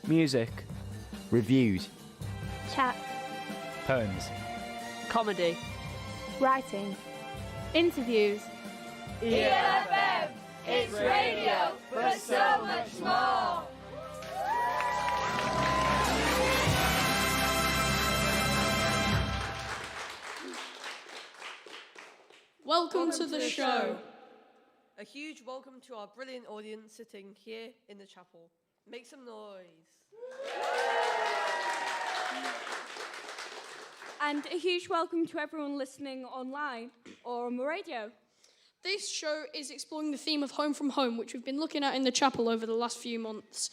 Music. Reviews. Chat. Poems. Comedy. Writing. Interviews. ELFM, it's radio, but so much more. Welcome to the show. A huge welcome to our brilliant audience sitting here in the chapel. Make some noise. And a huge welcome to everyone listening online or on the radio. This show is exploring the theme of home from home, which we've been looking at in the chapel over the last few months.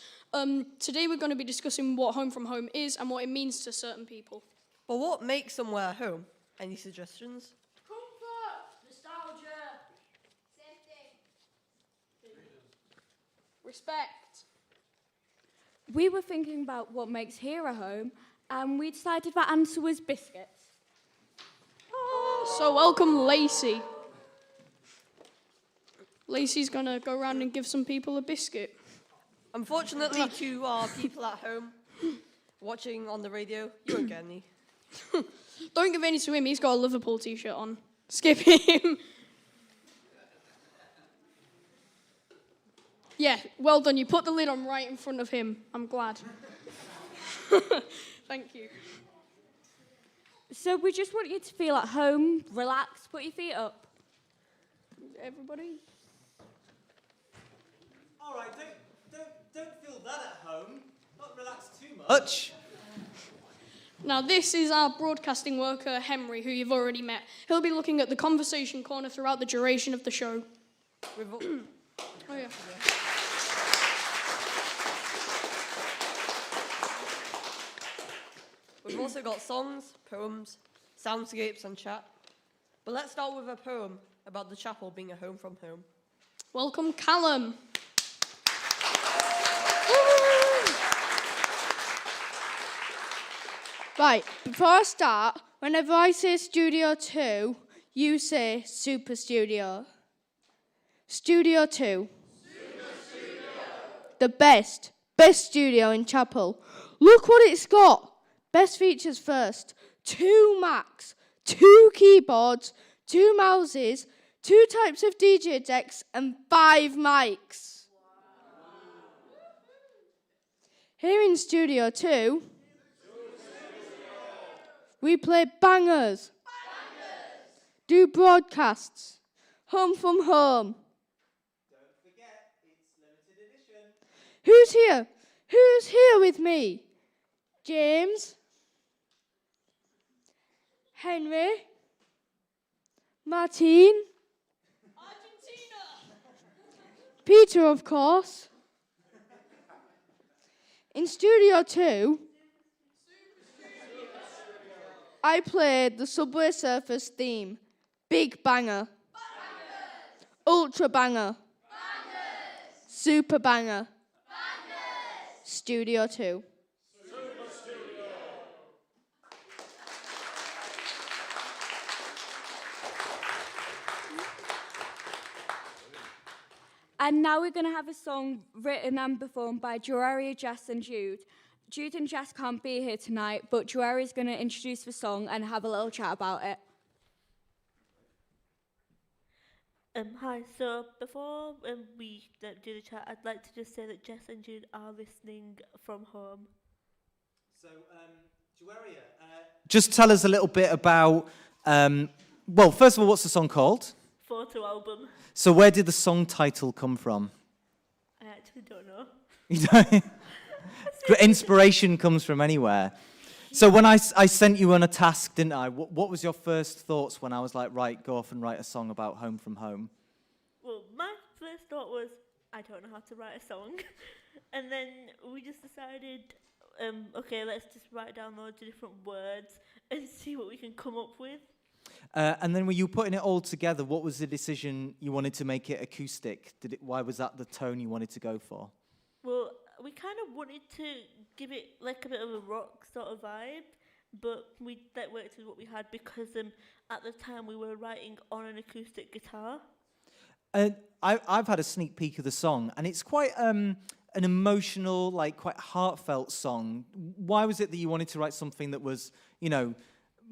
Today we're going to be discussing what home from home is and what it means to certain people. But what makes somewhere home? Any suggestions? Comfort, nostalgia, safety, respect. We were thinking about what makes here a home, and we decided that answer was biscuits. So welcome Lacey. Lacey's going to go around and give some people a biscuit. Unfortunately, to our people at home watching on the radio, you won't get any. Don't give any to him, he's got a Liverpool t-shirt on. Skip him. Yeah, well done. You put the lid on right in front of him. I'm glad. Thank you. So we just want you to feel at home, relax, put your feet up. Everybody? All right, don't feel that at home. Not relax too much. Now, this is our broadcasting worker, Henry, who you've already met. He'll be looking at the conversation corner throughout the duration of the show. We've Oh, yeah. We've also got songs, poems, soundscapes, and chat. But let's start with a poem about the chapel being a home from home. Welcome, Callum. Right, before I start, whenever I say Studio 2, you say Super Studio. Studio 2. Studio. The best studio in Chapel. Look what it's got. Best features first. 2 Macs, 2 keyboards, 2 mouses, 2 types of DJ decks, and 5 mics. Here in Studio 2, we play bangers, do broadcasts, home from home. Don't forget, it's limited edition. Who's here? Who's here with me? James, Henry, Martine, Argentina. Peter, of course. In Studio 2, I played the Subway Surfers theme. Big banger. Bangers. Ultra banger. Bangers. Super banger. Bangers. Studio 2. Super Studio. And now we're going to have a song written and performed by Joaria, Jess and Jude. Jude and Jess can't be here tonight, but Joaria is going to introduce the song and have a little chat about it. Hi, so before we do the chat, I'd like to just say that Jess and Jude are listening from home. So, Joaria, just tell us a little bit about, well, first of all, what's the song called? Photo album. So where did the song title come from? I actually don't know. You don't? Inspiration comes from anywhere. So when I sent you on a task, didn't I? What was your first thoughts when I was like, right, go off and write a song about home from home? Well, my first thought was, I don't know how to write a song. And then we just decided, okay, let's just write down loads of different words and see what we can come up with. And then when you were putting it all together, what was the decision you wanted to make it acoustic? Why was that the tone you wanted to go for? Well, we kind of wanted to give it like a bit of a rock sort of vibe, but that worked with what we had because at the time we were writing on an acoustic guitar. I've had a sneak peek of the song, and it's quite an emotional, like quite heartfelt song. Why was it that you wanted to write something that was, you know,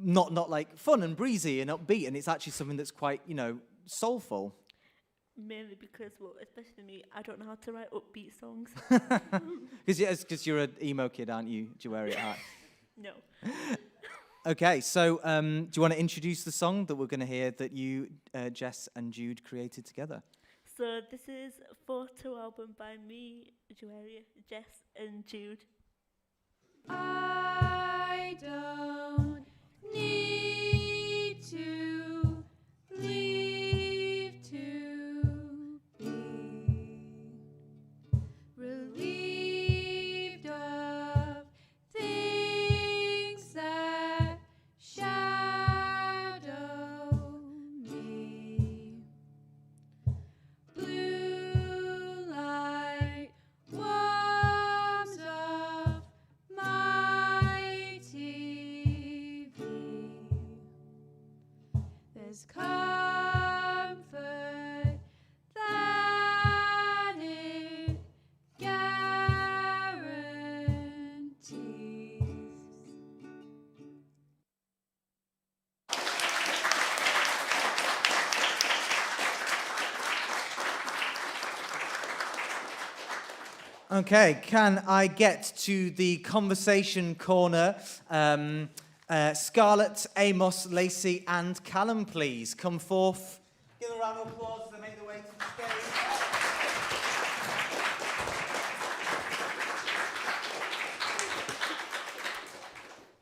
not like fun and breezy and upbeat, and it's actually something that's quite, you know, soulful? Mainly because, well, especially me, I don't know how to write upbeat songs. Because you're an emo kid, aren't you, Joeri, at heart? No. Okay, so do you want to introduce the song that we're going to hear that you, Jess and Jude, created together? So this is a photo album by me, Joeri, Jess and Jude. I don't need to leave to be relieved of things that shadow me. Blue light warms up my TV. There's comfort that it guarantees. Okay, can I get to the conversation corner? Scarlett, Amos, Lacey, and Callum, please come forth. Give them a round of applause as they make their way to the stage.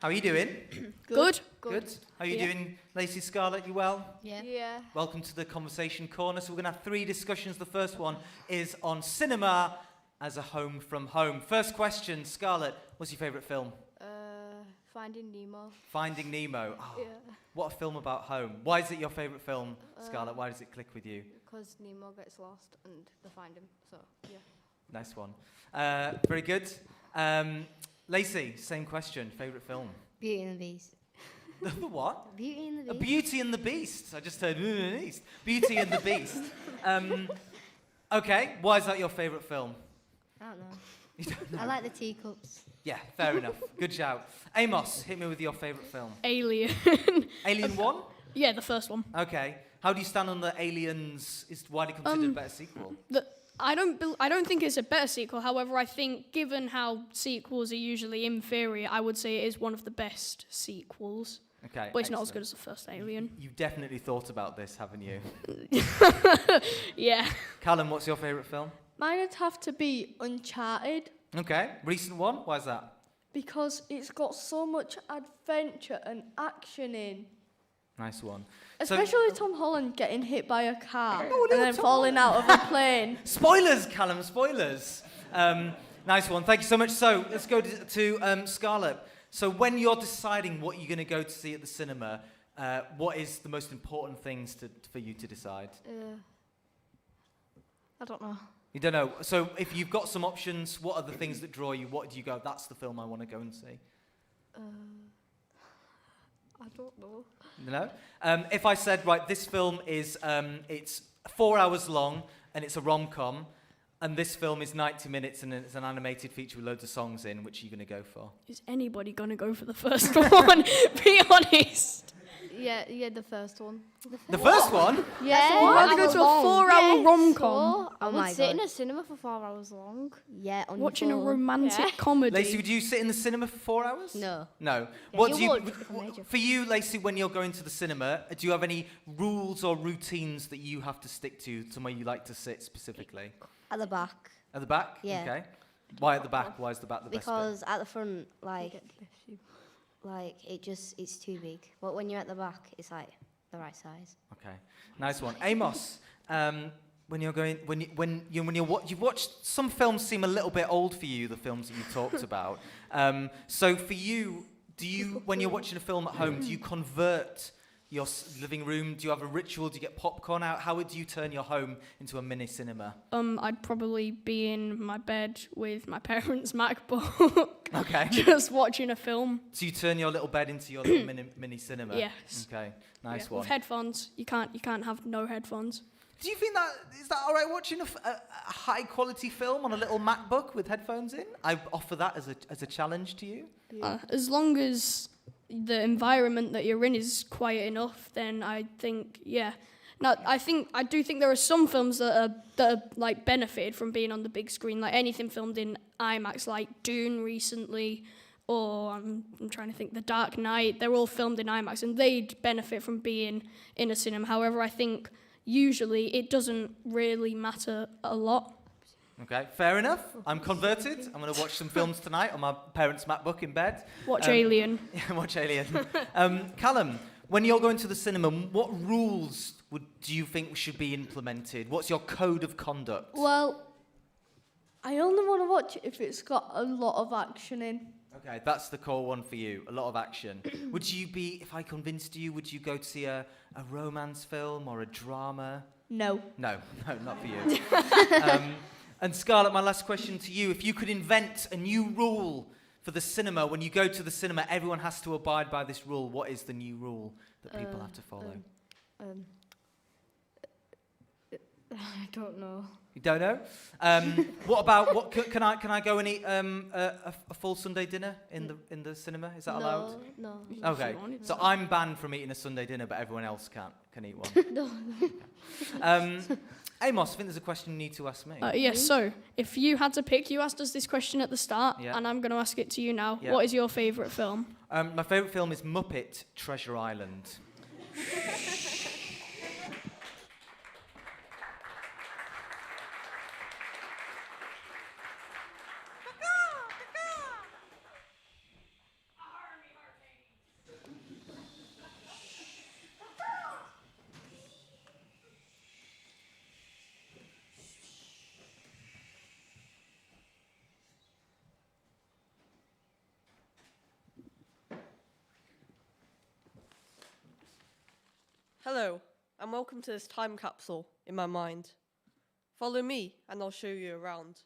How are you doing? Good. Good. How are you doing, Lacey, Scarlett? You well? Yeah. Welcome to the conversation corner. So we're going to have 3 discussions. The first one is on cinema as a home from home. First question, Scarlett, what's your favourite film? Finding Nemo. Finding Nemo. Oh, Yeah. what a film about home. Why is it your favourite film, Scarlett? Why does it click with you? Because Nemo gets lost and they find him, so yeah. Nice one. Very good. Lacey, same question. Favourite film? Beauty and the Beast. The what? Beauty and the Beast. Beauty and the Beast. I just heard Beauty and the Beast. Beauty and the Beast. Okay, why is that your favourite film? I don't know. You don't know? I like the teacups. Yeah, fair enough. Good shout. Amos, hit me with your favourite film. Alien. Alien 1? Yeah, the first one. Okay. How do you stand on the Aliens? Is widely considered a better sequel? I don't think it's a better sequel. However, I think given how sequels are usually inferior, I would say it is one of the best sequels. Okay. But it's not as excellent. good as the first Alien. You've definitely thought about this, haven't you? Yeah. Callum, what's your favourite film? Mine would have to be Uncharted Okay. Recent one? Why is that? because it's got so much adventure and action in. Nice one. Especially Tom Holland getting hit by a car Oh, and then falling out of a plane. Spoilers, Callum, spoilers. Nice one. Thank you so much. So let's go to Scarlett. So when you're deciding what you're going to go to see at the cinema, what is the most important things for you to decide? I don't know. You don't know. So if you've got some options, what are the things that draw you? What do you go, that's the film I want to go and see? I don't know. No? If I said, right, this film is, it's 4 hours long and it's a rom-com, and this film is 90 minutes and it's an animated feature with loads of songs in, which are you going to go for? Is anybody going to go for the first one? Be honest. Yeah, the first one. The first one? Yeah. Why would you go to a 4-hour rom-com? I would would sit sit in in a cinema for 4 hours long. Yeah, on Watching a your phone. romantic comedy. Lacey, would you sit in the cinema for 4 hours? No. No. Yeah, What you do you? would if I made you. For you, Lacey, when you're going to the cinema, do you have any rules or routines that you have to stick to, somewhere you like to sit specifically? At the back. At the back? Yeah. Okay. Why at the back? Why is the back the best bit? Because at the front, it's too big. But when you're at the back, it's like the right size. Okay, nice one. Amos, you've watched some films seem a little bit old for you, the films that you talked about. So for you, when you're watching a film at home, do you convert your living room? Do you have a ritual? Do you get popcorn out? How do you turn your home into a mini cinema? I'd probably be in my bed with my parents' MacBook. Okay. Just watching a film. So you turn your little bed into your little mini cinema? Yes. Okay, nice Yeah, one. with headphones. You can't have no headphones. Do you think is that all right watching a high quality film on a little MacBook with headphones in? I offer that as a challenge to you. As long as the environment that you're in is quiet enough, then I think, yeah. Now, I do think there are some films that are like benefited from being on the big screen, like anything filmed in IMAX, like Dune recently, or I'm trying to think, The Dark Knight. They're all filmed in IMAX, and they'd benefit from being in a cinema. However, I think usually it doesn't really matter a lot. Okay, fair enough. I'm converted. I'm going to watch some films tonight on my parents' MacBook in bed. Watch Alien. Yeah, watch Alien. Callum, when you're going to the cinema, what rules do you think should be implemented? What's your code of conduct? Well, I only want to watch it if it's got a lot of action in. Okay, that's the core one for you. A lot of action. Would you be, if I convinced you, would you go to see a romance film or a drama? No. No, not for you. And Scarlett, my last question to you. If you could invent a new rule for the cinema, when you go to the cinema, everyone has to abide by this rule. What is the new rule that people have to follow? I don't know. You don't know? What about can I go and eat a full Sunday dinner in the cinema? Is that allowed? No. Okay, so I'm banned from eating a Sunday dinner, but everyone else can eat one. No. Amos, I think there's a question you need to ask me. Yes, so if you had to pick, you asked us this question at the start, Yeah. and I'm going to ask it to you now. Yeah. What is your favourite film? My favourite film is Muppet Treasure Island. Hello, and welcome to this time capsule in my mind. Follow me, and I'll show you around.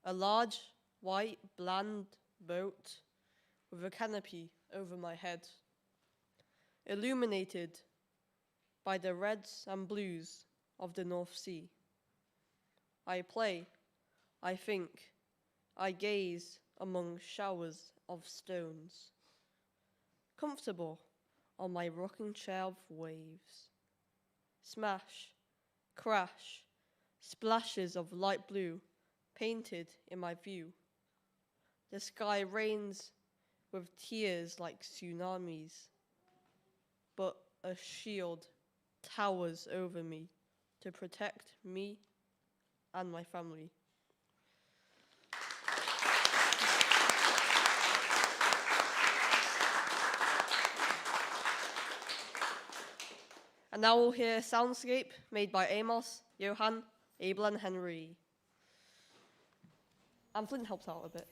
A large, white, bland boat with a canopy over my head, illuminated by the reds and blues of the North Sea. I play, I think, I gaze among showers of stones, comfortable on my rocking chair of waves. Smash, crash, splashes of light blue painted in my view. The sky rains with tears like tsunamis, but a shield towers over me to protect me and my family. And now we'll hear a soundscape made by Amos, Johan, Abel and Henry. And Flint helps out a bit.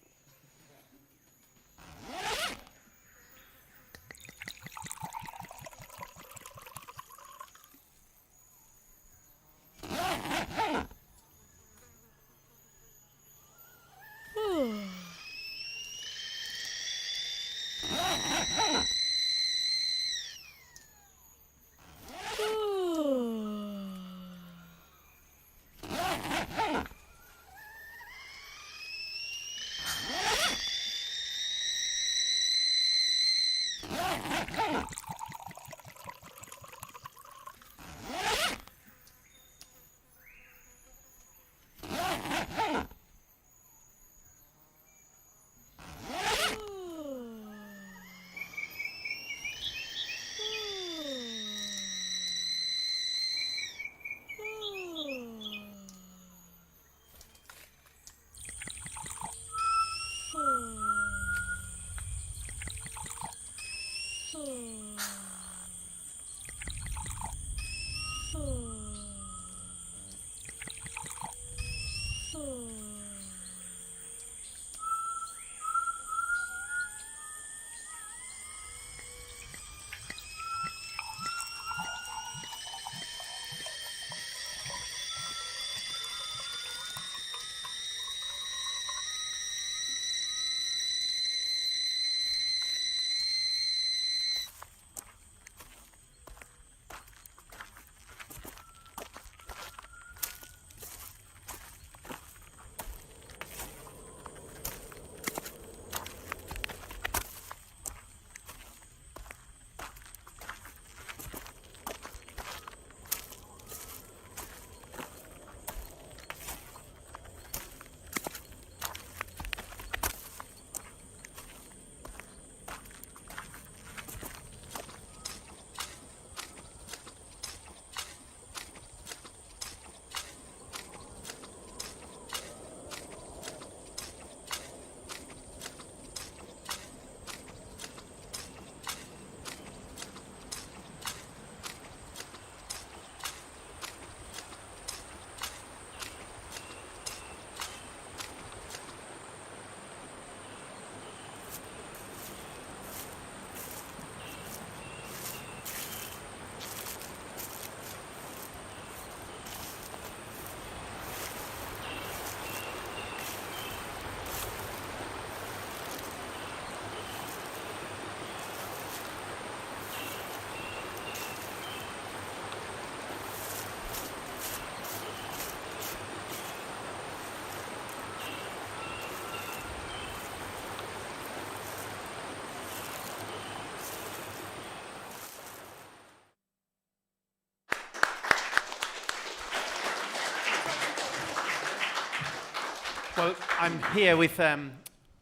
Well, I'm here with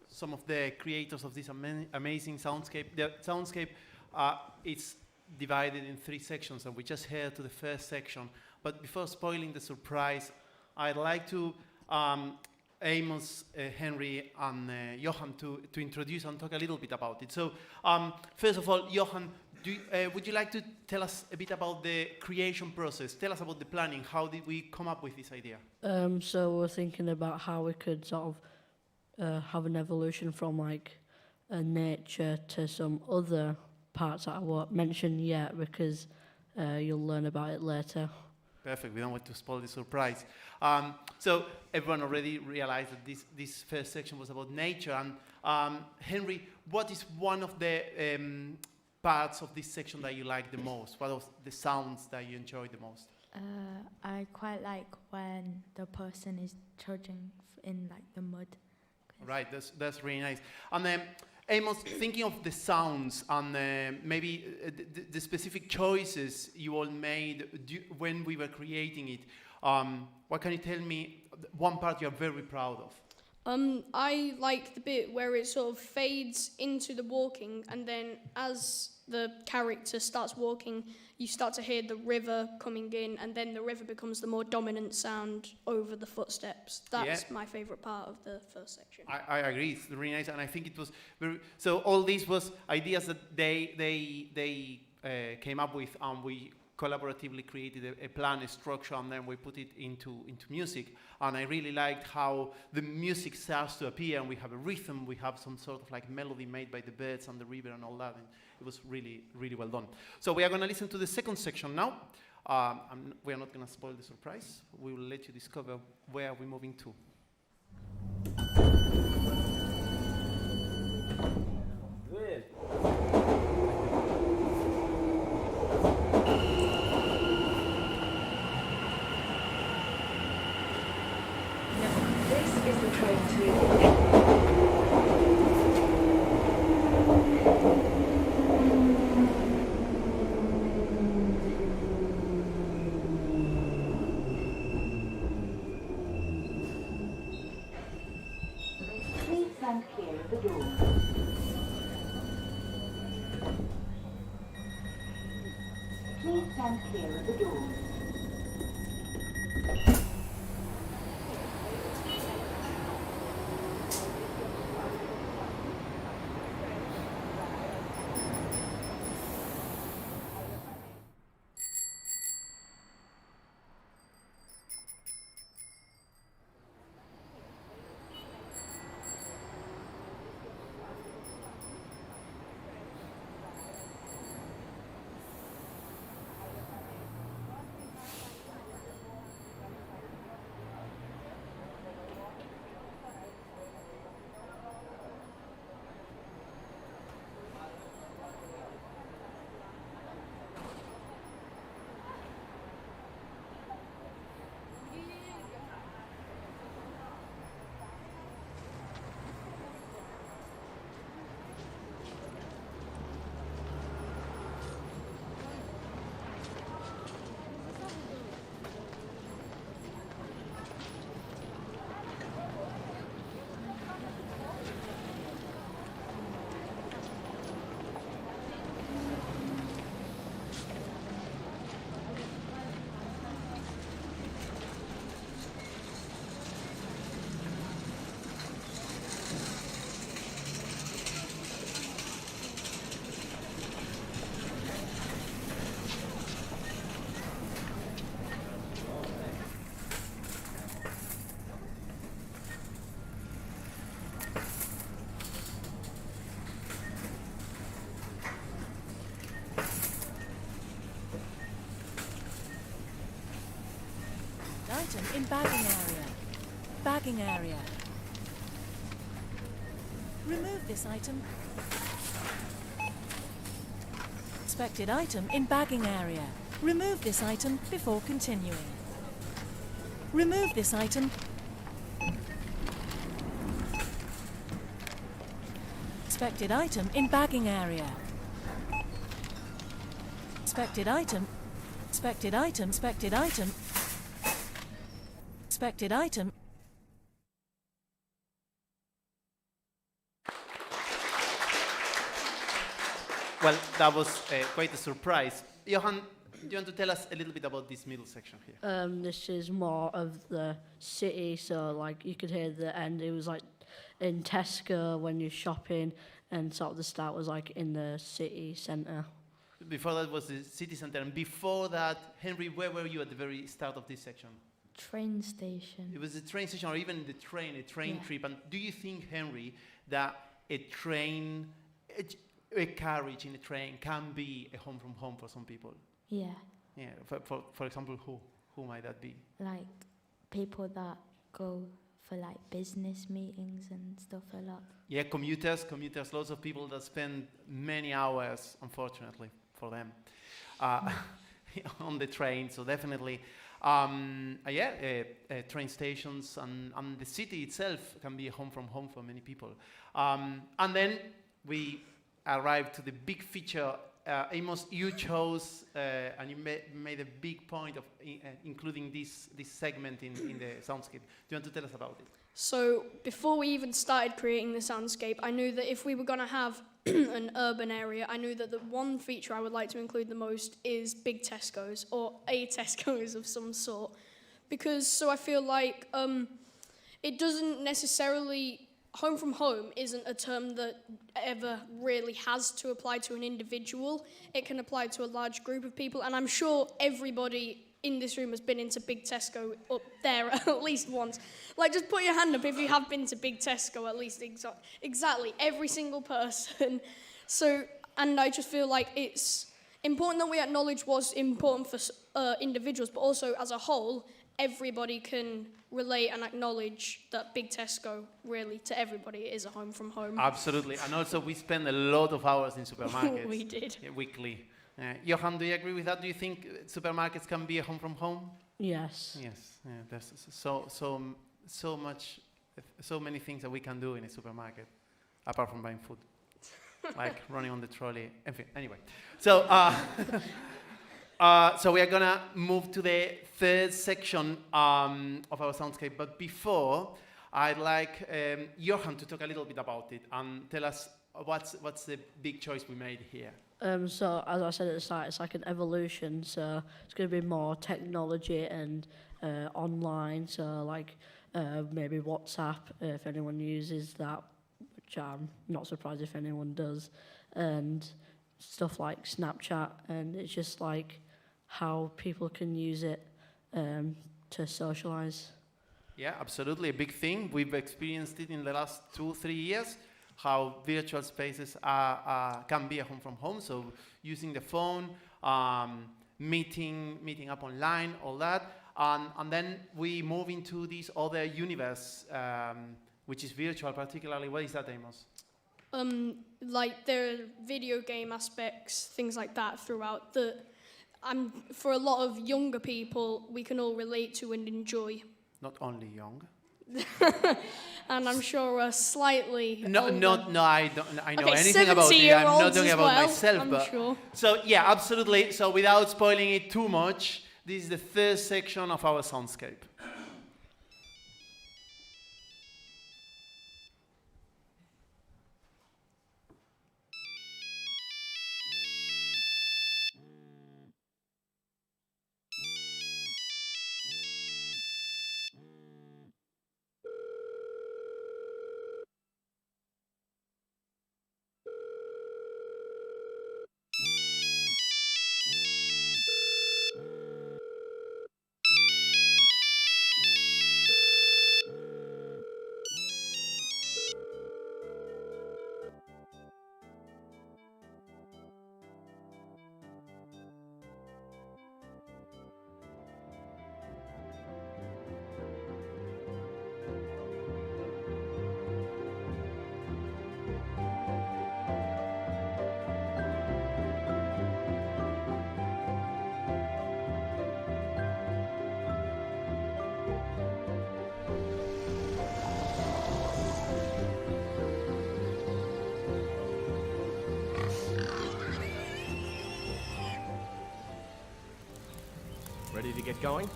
some of the creators of this amazing soundscape. The soundscape is divided in 3 sections, and we just heard to the first section. But before spoiling the surprise, I'd like to Amos, Henry, and Johan to introduce and talk a little bit about it. So, first of all, Johan, would you like to tell us a bit about the creation process? Tell us about the planning. How did we come up with this idea? So we're thinking about how we could sort of have an evolution from like nature to some other parts that I won't mention yet because you'll learn about it later. Perfect. We don't want to spoil the surprise. So everyone already realized that this first section was about nature. And Henry, what is one of the parts of this section that you like the most? What are the sounds that you enjoy the most? I quite like when the person is trudging in like the mud. Right, that's really nice. And then, Amos, thinking of the sounds and maybe the specific choices you all made when we were creating it, what can you tell me, one part you're very proud of? I like the bit where it sort of fades into the walking, and then as the character starts walking, you start to hear the river coming in, and then the river becomes the more dominant sound over the footsteps. That's my favourite part of the first section. I agree, it's really nice, and I think it was very... So all these was ideas that they came up with, and we collaboratively created a plan, a structure, and then we put it into music. And I really liked how the music starts to appear, and we have a rhythm, we have some sort of like melody made by the birds and the river and all that. And it was really, really well done. So we are going to listen to the second section now. We are not going to spoil the surprise. We will let you discover where we're moving to. Good. This is the train to... Please stand clear of the door. Please stand clear of the door. Item in bagging area. Bagging area. Remove this item. Expected item in bagging area. Remove this item before continuing. Remove this item. Expected item in bagging area. Expected item. Expected item. Expected item. Expected item. well, that was quite a surprise. Johan, do you want to tell us a little bit about this middle section here? This is more of the city, so like you could hear the end. It was like in Tesco when you're shopping, and sort of the start was like in the city centre. Before that was the city center, and before that, Henry, where were you at the very start of this section? Train station. It was a train station, or even the train, a train Yeah. trip. And do you think, Henry, that a carriage in a train can be a home from home for some people? Yeah, Yeah. For example, who might that be? like people that go for like business meetings and stuff a lot. Yeah, commuters. Lots of people that spend many hours, unfortunately, for them, on the train. So definitely, train stations and the city itself can be a home from home for many people. And then we arrived to the big feature. Amos, you chose and you made a big point of including this segment in the soundscape. Do you want to tell us about it? So before we even started creating the soundscape, I knew that if we were going to have an urban area, I knew that the one feature I would like to include the most is big Tesco's, or a Tesco's of some sort. So I feel like it doesn't necessarily... Home from home isn't a term that ever really has to apply to an individual. It can apply to a large group of people, and I'm sure everybody in this room has been into Big Tesco up there at least once. Like, just put your hand up if you have been to Big Tesco at least. Exactly, every single person. And I just feel like it's important that we acknowledge what's important for individuals, but also as a whole, everybody can relate and acknowledge that Big Tesco, really, to everybody, is a home from home. Absolutely. And also, we spend a lot of hours in supermarkets. We did. Weekly. Johan, do you agree with that? Do you think supermarkets can be a home from home? Yes. Yes. Yeah, there's so many things that we can do in a supermarket, apart from buying food, like running on the trolley. Anyway, so so we are gonna move to the third section of our soundscape. But before, I'd like Johan to talk a little bit about it and tell us what's the big choice we made here. So as I said at the start, it's like an evolution. So it's going to be more technology and online. So like maybe WhatsApp, if anyone uses that, which I'm not surprised if anyone does, and stuff like Snapchat. And it's just like how people can use it to socialize. Yeah, absolutely, a big thing. We've experienced it in the last 2-3 years. How virtual spaces can be a home from home. So using the phone, meeting up online, all that. And then we move into this other universe, which is virtual particularly. What is that, Amos? Like there are video game aspects, things like that throughout for a lot of younger people, we can all relate to and enjoy. Not only young. And I'm sure slightly No, I know okay, anything about it. I'm not talking about myself, I'm but sure. So yeah, absolutely. So without spoiling it too much, this is the third section of our soundscape. Ready to get going?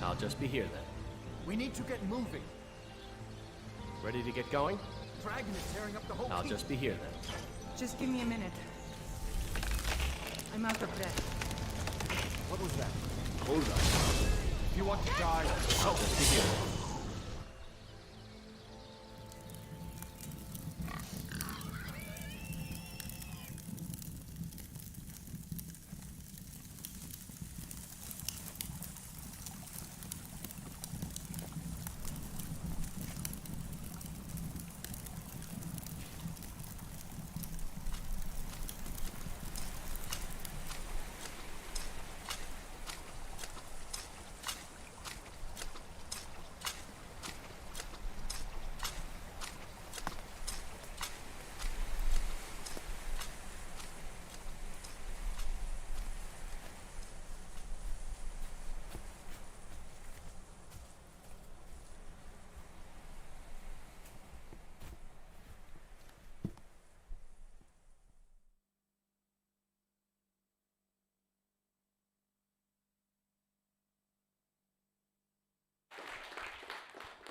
I'll just be here then. We need to get moving. Ready to get going? dragon is tearing up the whole I'll just be here then. Just give me a minute. I'm out of breath. What was that? Hold on. If you want to die, I'll just be here.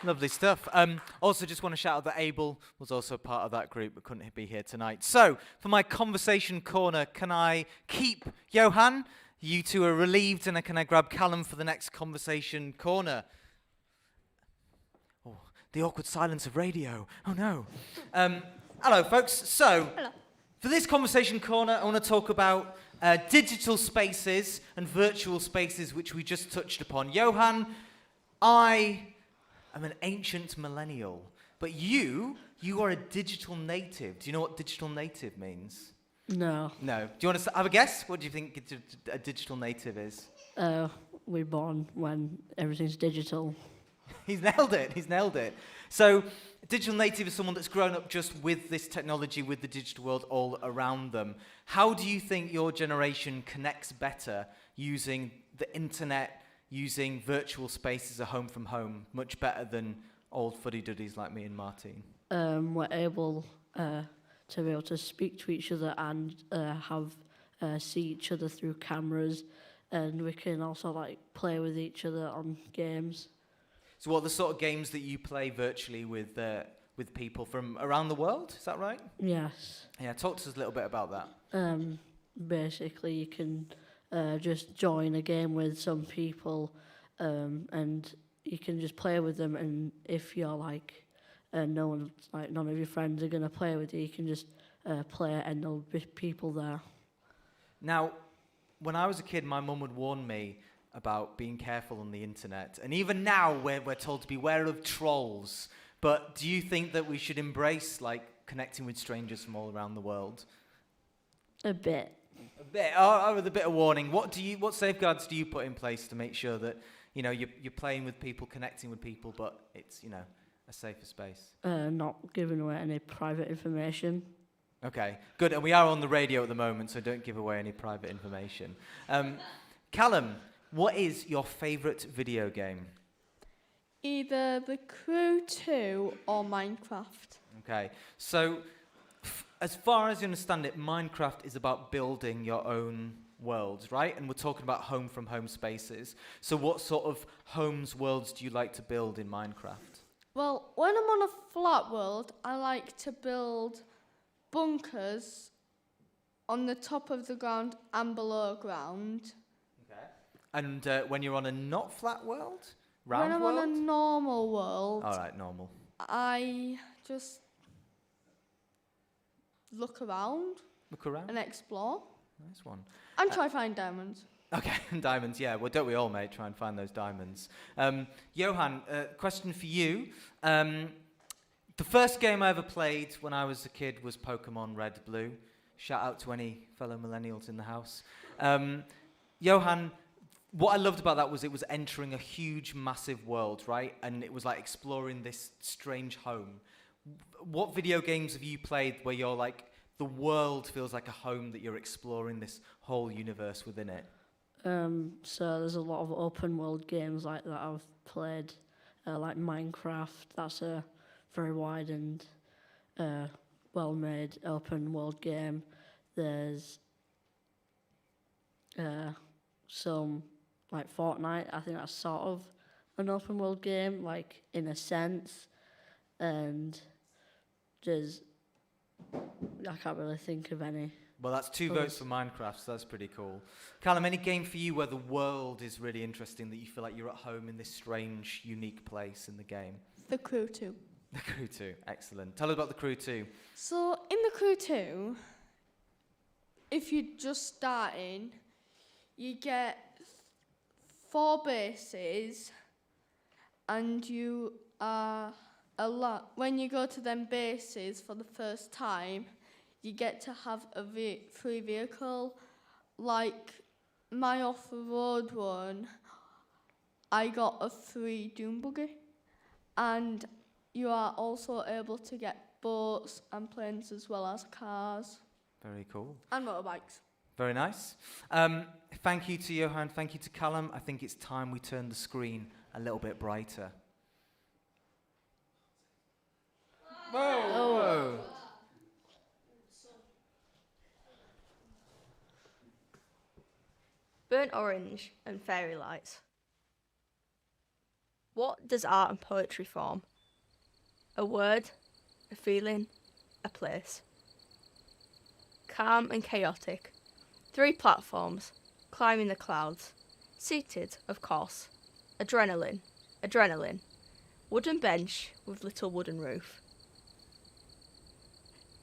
Lovely stuff. Also, just want to shout out that Abel was also part of that group, but couldn't be here tonight. So, for my conversation corner, can I keep Johan? You two are relieved, and can I grab Callum for the next conversation corner? Oh, the awkward silence of radio. Oh no. Hello, folks. So, for this conversation corner, I want to talk about digital spaces and virtual spaces, which we just touched upon. Johan, I'm an ancient millennial, but you are a digital native. Do you know what digital native means? No. No. Do you want to have a guess? What do you think a digital native is? We're born when everything's digital. He's nailed it. He's nailed it. So, digital native is someone that's grown up just with this technology, with the digital world all around them. How do you think your generation connects better using the internet, using virtual spaces, a home from home, much better than old fuddy-duddies like me and Martine? We're able to be able to speak to each other and see each other through cameras, and we can also like play with each other on games. So what are the sort of games that you play virtually with people from around the world? Is that right? Yes. Yeah, talk to us a little bit about that. Basically, you can just join a game with some people, and you can just play with them. And if you're like, none of your friends are gonna play with you, you can just play it, and there'll be people there. Now, when I was a kid, my mum would warn me about being careful on the internet, and even now we're told to beware of trolls. But do you think that we should embrace like connecting with strangers from all around the world? A bit. A bit. With a bit of warning. What safeguards do you put in place to make sure that you're playing with people, connecting with people, but it's a safer space? Not giving away any private information. Okay, good. And we are on the radio at the moment, so don't give away any private information. Callum, what is your favourite video game? Either The Crew 2 or Minecraft. Okay, so as far as you understand it, Minecraft is about building your own worlds, right? And we're talking about home from home spaces. So what sort of homes, worlds do you like to build in Minecraft? Well, when I'm on a flat world, I like to build bunkers on the top of the ground and below ground. Okay. And when you're on a not flat world? Round when I'm world? on a normal world, All right, normal. I just look around. Look around. And explore. Nice one. And try find diamonds. Okay, diamonds, yeah. Well, don't we all, mate, try and find those diamonds. Johan, question for you. The first game I ever played when I was a kid was Pokemon Red, Blue. Shout out to any fellow millennials in the house. Johan, what I loved about that was it was entering a huge, massive world, right? And it was like exploring this strange home. What video games have you played where you're like, the world feels like a home that you're exploring this whole universe within it? So there's a lot of open world games like that I've played, like Minecraft. That's a very wide and well-made open world game. There's some like Fortnite. I think that's sort of an open world game, like in a sense. And there's, I can't really think of any. Well, that's 2 votes for Minecraft, so that's pretty cool. Callum, any game for you where the world is really interesting, that you feel like you're at home in this strange, unique place in the game? The Crew 2. The Crew 2, excellent. Tell us about the Crew 2. So, in the Crew 2, if you're just starting, you get 4 bases, and you are when you go to them bases for the first time, you get to have a free vehicle. Like my off-the-road one, I got a free dune buggy, and you are also able to get boats and planes as well as cars. Very cool. And motorbikes. Very nice. Thank you to Johan, thank you to Callum. I think it's time we turn the screen a little bit brighter. Whoa! Burnt orange and fairy lights. What does art and poetry form? A word, a feeling, a place. Calm and chaotic. 3 platforms, climbing the clouds. Seated, of course. Adrenaline, adrenaline. Wooden bench with little wooden roof.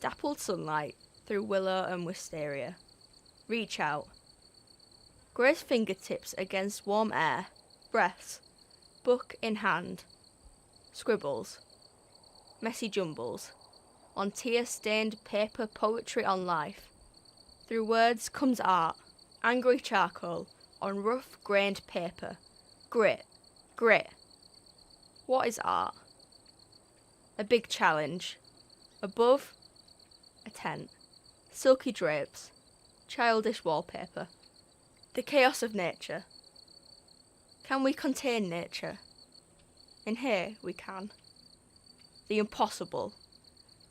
Dappled sunlight through willow and wisteria. Reach out. Grace fingertips against warm air. Breaths. Book in hand. Scribbles. Messy jumbles. On tear-stained paper, poetry on life. Through words comes art. Angry charcoal on rough-grained paper. Grit. Grit. What is art? A big challenge. Above, a tent. Silky drapes. Childish wallpaper. The chaos of nature. Can we contain nature? In here we can. The impossible.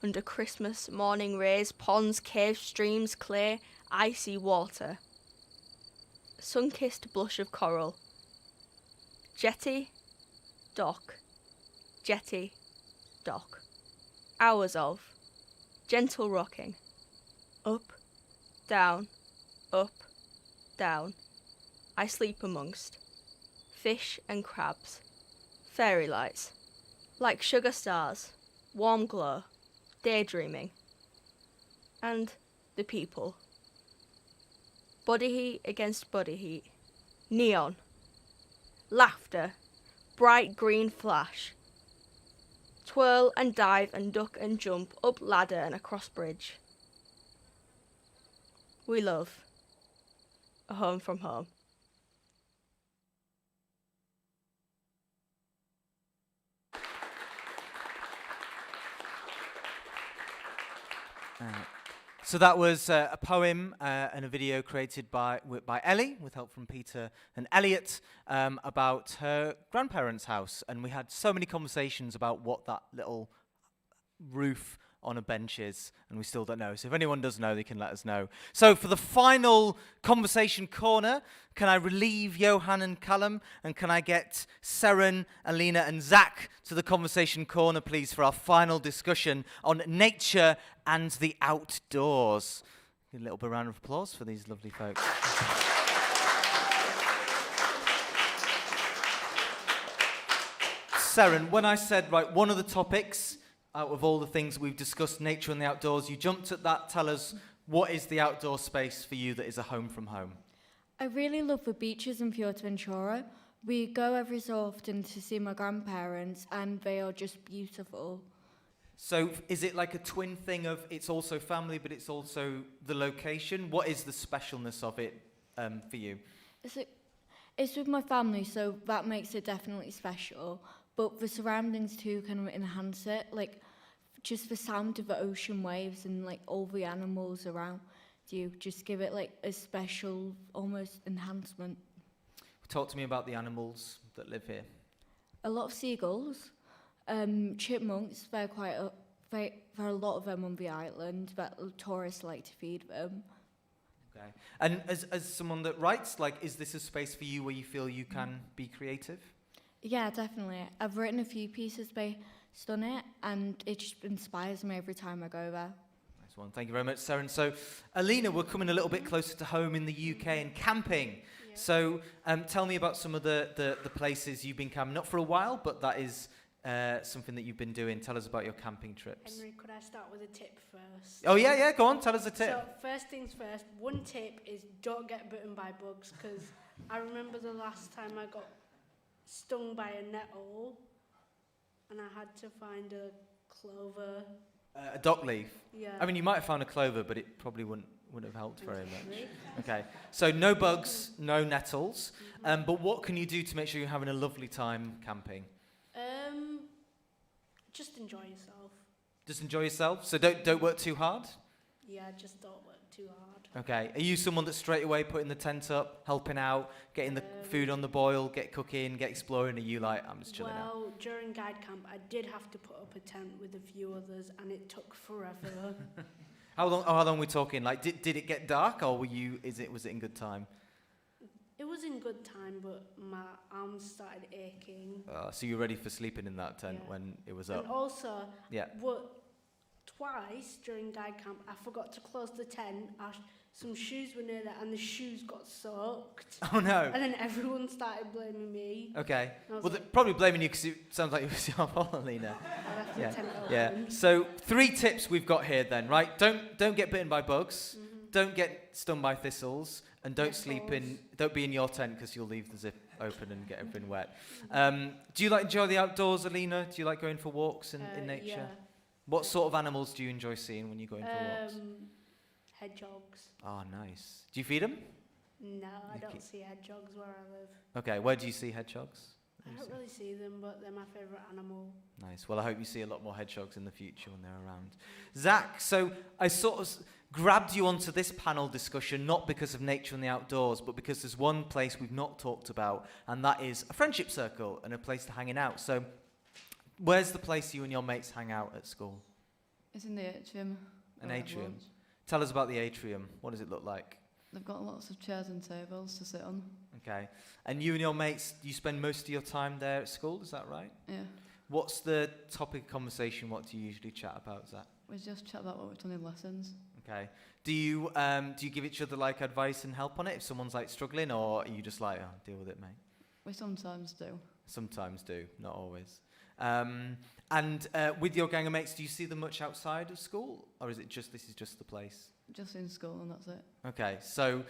Under Christmas morning rays, ponds, caves, streams, clay, icy water. Sun-kissed blush of coral. Jetty, dock. Jetty, dock. Hours of gentle rocking. Up, down, up, down. I sleep amongst fish and crabs. Fairy lights. Like sugar stars. Warm glow. Daydreaming. And the people. Body heat against body heat. Neon. Laughter. Bright green flash. Twirl and dive and duck and jump up ladder and across bridge. We love a home from home. So that was a poem and a video created by Ellie, with help from Peter and Elliot, about her grandparents' house. And we had so many conversations about what that little roof on a bench is, and we still don't know. So if anyone does know, they can let us know. So for the final conversation corner, can I relieve Johan and Callum, and can I get Seren, Alina and Zach to the conversation corner, please, for our final discussion on nature and the outdoors. A little bit of round of applause for these lovely folks. Seren, when I said, right, one of the topics out of all the things we've discussed, nature and the outdoors, you jumped at that. Tell us, what is the outdoor space for you that is a home from home? I really love the beaches in Fuerteventura. We go every so often to see my grandparents, and they are just beautiful. So is it like a twin thing of it's also family, but it's also the location? What is the specialness of it for you? It's with my family, so that makes it definitely special. But the surroundings too kind of enhance it, like just the sound of the ocean waves and like all the animals around you just give it like a special almost enhancement. Talk to me about the animals that live here. A lot of seagulls, chipmunks. There are a lot of them on the island, but tourists like to feed them. Okay. And as someone that writes, like, is this a space for you where you feel you can be creative? Yeah, definitely. I've written a few pieces by done it, and it just inspires me every time I go there. Nice one. Thank you very much, Saren. So, Alina, we're coming a little bit closer to home in the UK and camping. So, tell me about some of the places you've been camping. Not for a while, but that is something that you've been doing. Tell us about your camping trips. Henry, could I start with a tip first? Oh, yeah, go on. Tell us a tip. So, first things first, one tip is don't get bitten by bugs, because I remember the last time I got stung by a nettle, and I had to find a clover. A dock leaf? Yeah. I mean, you might have found a clover, but it probably wouldn't have helped very much. Okay, so no bugs, no nettles. But what can you do to make sure you're having a lovely time camping? Just enjoy yourself. Just enjoy yourself? So don't work too hard? Yeah, just don't work too hard. Okay. Are you someone that's straight away putting the tent up, helping out, getting the food on the boil, get cooking, get exploring? Are you like, I'm just chilling out? Well, during guide camp, I did have to put up a tent with a few others, and it took forever. How long are we talking? Like, did it get dark, or was it in good time? It was in good time, but my arms started aching. So you were ready for sleeping in that tent when it was up? And also, Yeah. Twice during guide camp, I forgot to close the tent. Some shoes were near there, and the shoes got soaked. Oh, no. And then everyone started blaming me. Okay. Well, They're probably blaming you because it sounds like it was your fault, Alina. I left the tent Yeah. open. So 3 tips we've got here then, right? Don't get bitten by bugs. Don't get stung by thistles. And don't be in your tent because you'll leave the zip open and get everything wet. Do you enjoy the outdoors, Alina? Do you like going for walks in nature? Yeah. What sort of animals do you enjoy seeing when you're going for walks? Hedgehogs. Oh, nice. Do you feed them? No, I don't see hedgehogs where I live. Okay, where do you see hedgehogs? I don't really see them, but they're my favourite animal. Nice. Well, I hope you see a lot more hedgehogs in the future when they're around. Zach, so I sort of grabbed you onto this panel discussion not because of nature and the outdoors, but because there's one place we've not talked about, and that is a friendship circle and a place to hanging out. So where's the place you and your mates hang out at school? It's in the atrium. An atrium. Tell us about the atrium. What does it look like? They've got lots of chairs and tables to sit on. Okay. And you and your mates, you spend most of your time there at school, is that right? Yeah. What's the topic of conversation? What do you usually chat about, Zach? We just chat about what we've done in lessons. Okay. Do you give each other like advice and help on it if someone's like struggling, or are you just like, oh, deal with it, mate? We sometimes do. Sometimes do, not always. And with your gang of mates, do you see them much outside of school, or is it just this is just the place? Just in school, and that's it. Okay. So,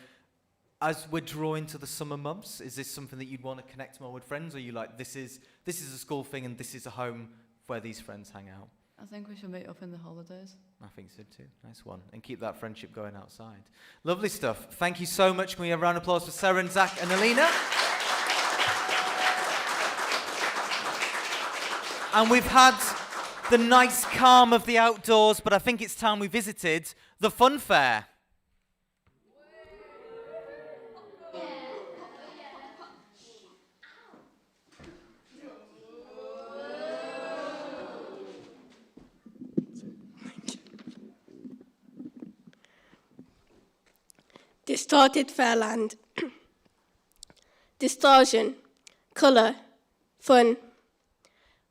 as we're drawing to the summer months, is this something that you'd want to connect more with friends, or are you like this is a school thing and this is a home where these friends hang out? I think we should meet up in the holidays. I think so too. Nice one. And keep that friendship going outside. Lovely stuff. Thank you so much. Can we have a round of applause for Sarah and Zach and Alina? And we've had the nice calm of the outdoors, but I think it's time we visited the fun fair. Distorted Fairland. Distortion, colour, fun,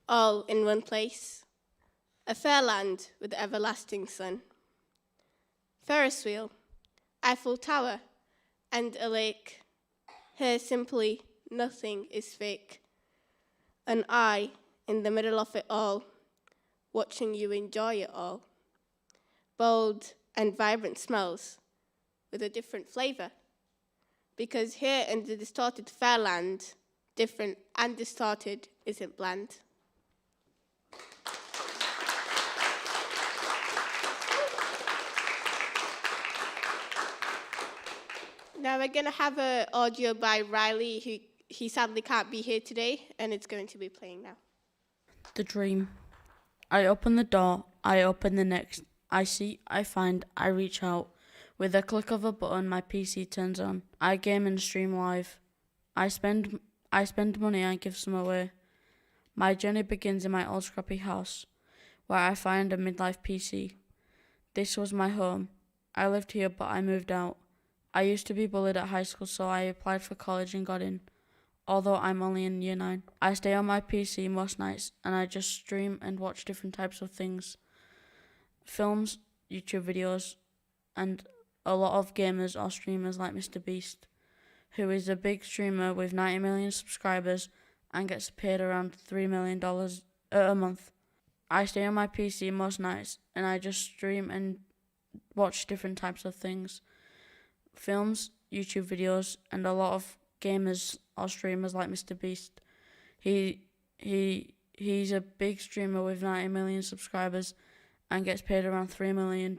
all in one place. A fairland with everlasting sun. Ferris wheel, Eiffel Tower, and a lake. Here simply nothing is fake. And I, in the middle of it all, watching you enjoy it all. Bold and vibrant smells with a different flavour. Because here in the distorted fairland, different and distorted isn't bland. Now we're going to have an audio by Riley, he sadly can't be here today, and it's going to be playing now. The dream. I open the door, I open the next. I see, I find, I reach out. With a click of a button, my PC turns on. I game and stream live. I spend money, I give some away. My journey begins in my old scrappy house, where I find a midlife PC. This was my home. I lived here, but I moved out. I used to be bullied at high school, so I applied for college and got in. although I'm only in year 9. I stay on my PC most nights and I just stream and watch different types of things. Films, YouTube videos, and a lot of gamers or streamers like Mr. Beast, who is a big streamer with 90 million subscribers and gets paid around $3 million a month. I stay on my PC most nights and I just stream and watch different types of things. Films, YouTube videos, and a lot of gamers or streamers like Mr. Beast. He's a big streamer with 90 million subscribers and gets paid around $3 million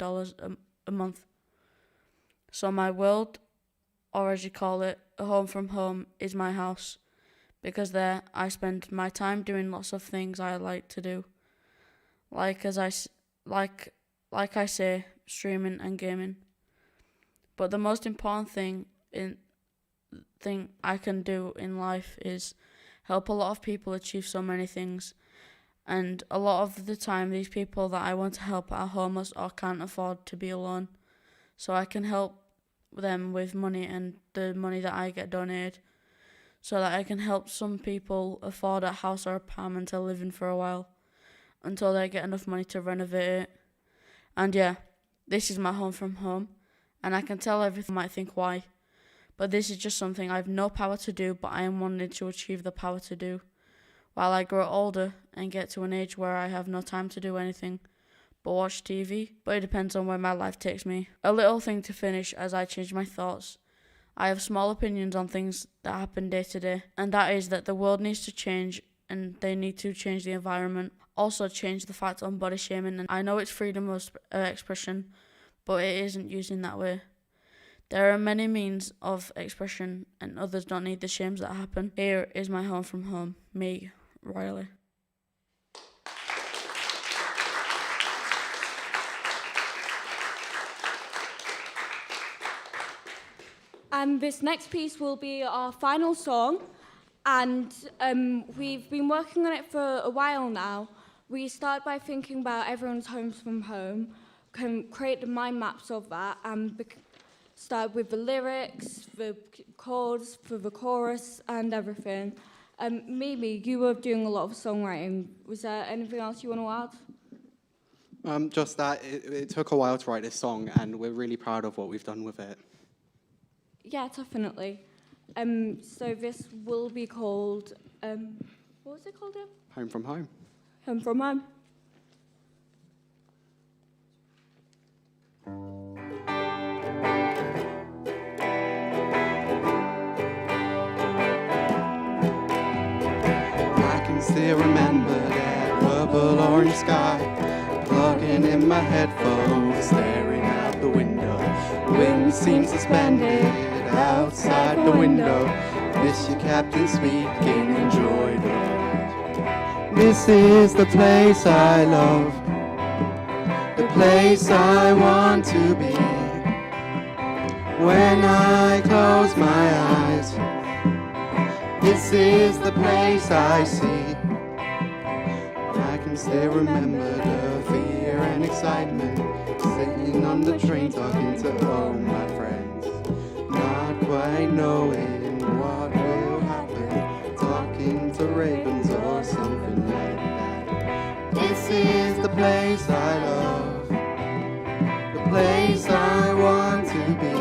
a month. So my world, or as you call it, a home from home, is my house, because there I spend my time doing lots of things I like to do, like I say, streaming and gaming. But the most important thing I can do in life is help a lot of people achieve so many things. And a lot of the time, these people that I want to help are homeless or can't afford to be alone. So I can help them with money and the money that I get donated, so that I can help some people afford a house or apartment to live in for a while, until they get enough money to renovate it. And yeah, this is my home from home, and I can tell everything might think why. But this is just something I have no power to do, but I am wanting to achieve the power to do, while I grow older and get to an age where I have no time to do anything but watch TV. But it depends on where my life takes me. A little thing to finish as I change my thoughts. I have small opinions on things that happen day to day, and that is that the world needs to change, and they need to change the environment. Also change the fact on body shaming, and I know it's freedom of expression, but it isn't used in that way. There are many means of expression, and others don't need the shames that happen. Here is my home from home, me, Riley. And this next piece will be our final song, and we've been working on it for a while now. We start by thinking about everyone's homes from home, can create the mind maps of that, and start with the lyrics, the chords, for the chorus, and everything. Mimi, you were doing a lot of songwriting. Was there anything else you want to add? Just that it took a while to write this song, and we're really proud of what we've done with it. Yeah, definitely. So this will be called, what was it called again? Home from home. Home from home. I can still remember that purple orange sky, plugging in my headphones, staring out the window. Wind seems suspended outside the window. Miss you, Captain Speaking, enjoy the ride. This is the place I love, the place I want to be. When I close my eyes, this is the place I see. I can still remember the fear and excitement, sitting on the train talking to all my friends, not quite knowing what will happen, talking to ravens or something like that. This is the place I love, the place I want to be.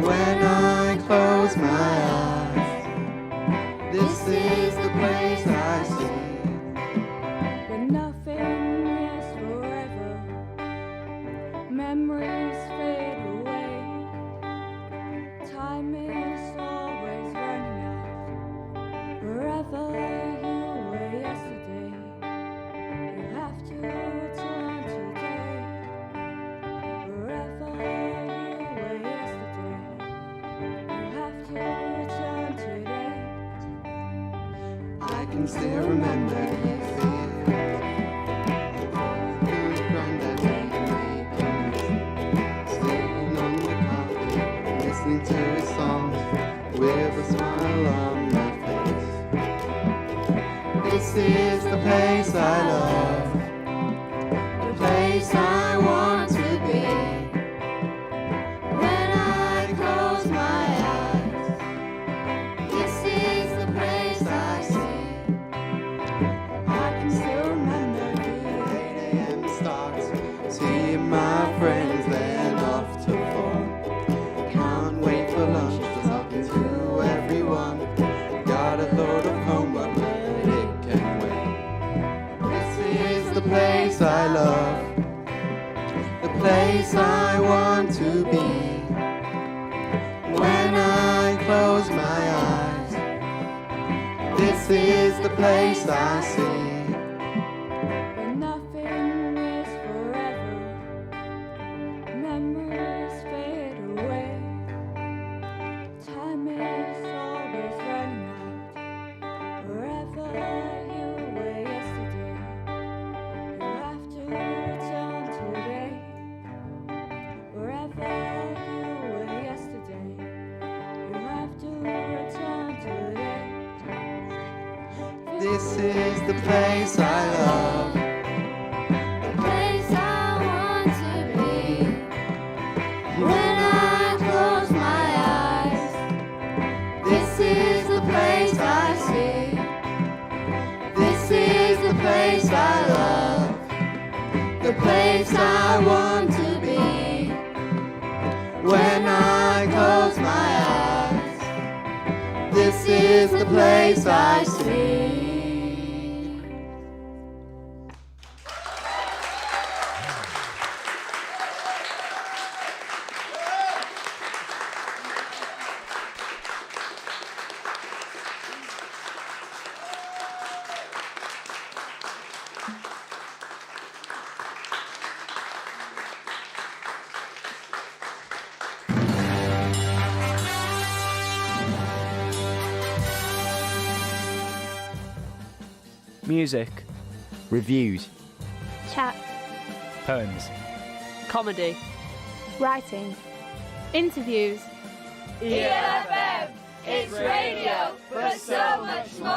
When I close my eyes, this is the place I see. When nothing is forever, memories fade away. Time is always running out. Wherever you were yesterday, you have to return today. Wherever you were yesterday, you have to return today. I can still remember the fear. Granddad making music, sitting on the carpet, listening to his songs with a smile on my face. This is the place I love, the place I want to be. When I close my eyes, place I love, the place I want to be. When I close my eyes, this is the place I see. When nothing is forever, memories fade away. Time is always running out. Wherever you were yesterday, you have to return today. Wherever you were yesterday, you have to return today. This is the place I love, The place I want to be. When I close my eyes, this is the place I see. This is the place I love, the place I want to be. When I close my eyes, this is the place I see. Music. Reviews. Chat. Poems. Comedy. Writing. Interviews. ELFM, it's radio, but so much more.